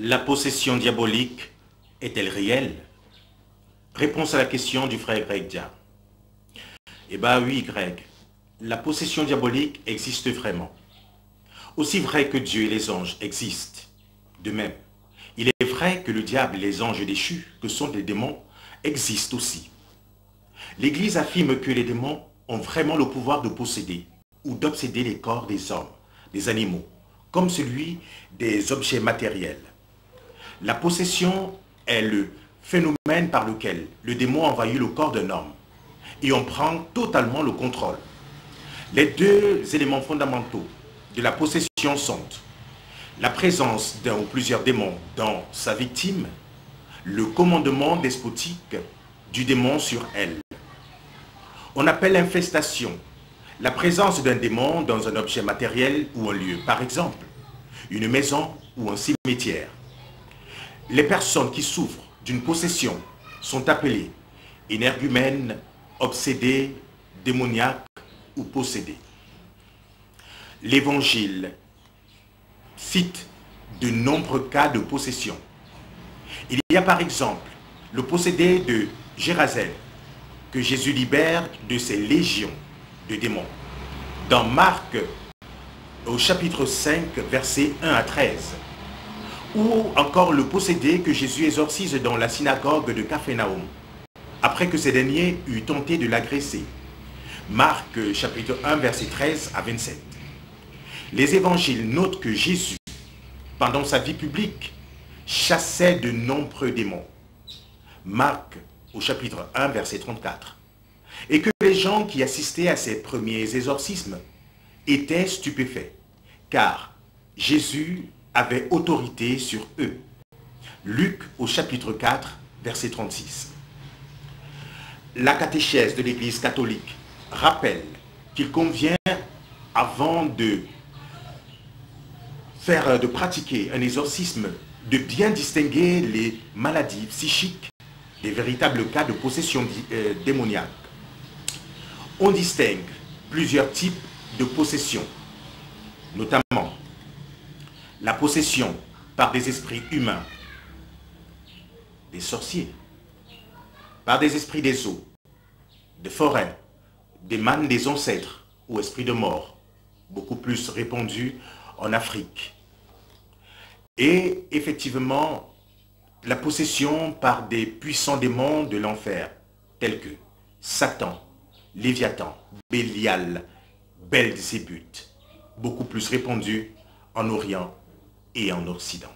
La possession diabolique est-elle réelle? Réponse à la question du frère Greg Dia. Eh bien oui, Greg, la possession diabolique existe vraiment. Aussi vrai que Dieu et les anges existent. De même, il est vrai que le diable et les anges déchus, que sont les démons, existent aussi. L'Église affirme que les démons ont vraiment le pouvoir de posséder ou d'obséder les corps des hommes, des animaux, comme celui des objets matériels. La possession est le phénomène par lequel le démon envahit le corps d'un homme et on prend totalement le contrôle. Les deux éléments fondamentaux de la possession sont la présence d'un ou plusieurs démons dans sa victime, le commandement despotique du démon sur elle. On appelle l'infestation la présence d'un démon dans un objet matériel ou un lieu, par exemple une maison ou un cimetière. Les personnes qui souffrent d'une possession sont appelées énergumènes, obsédées, démoniaques ou possédées. L'Évangile cite de nombreux cas de possession. Il y a par exemple le possédé de Gérasen, que Jésus libère de ses légions de démons. Dans Marc, au chapitre 5, versets 1 à 13. Ou encore le possédé que Jésus exorcise dans la synagogue de Capharnaüm, après que ces derniers eurent tenté de l'agresser. Marc chapitre 1, verset 13 à 27. Les évangiles notent que Jésus, pendant sa vie publique, chassait de nombreux démons. Marc au chapitre 1, verset 34. Et que les gens qui assistaient à ces premiers exorcismes étaient stupéfaits, car Jésus avait autorité sur eux. Luc au chapitre 4, verset 36. La catéchèse de l'Église catholique rappelle qu'il convient, avant de pratiquer un exorcisme, de bien distinguer les maladies psychiques des véritables cas de possession démoniaque. On distingue plusieurs types de possession, notamment la possession par des esprits humains, des sorciers, par des esprits des eaux, des forêts, des mânes des ancêtres ou esprits de mort, beaucoup plus répandus en Afrique. Et effectivement, la possession par des puissants démons de l'enfer, tels que Satan, Léviathan, Bélial, Belzébuth, beaucoup plus répandus en Orient et en Occident.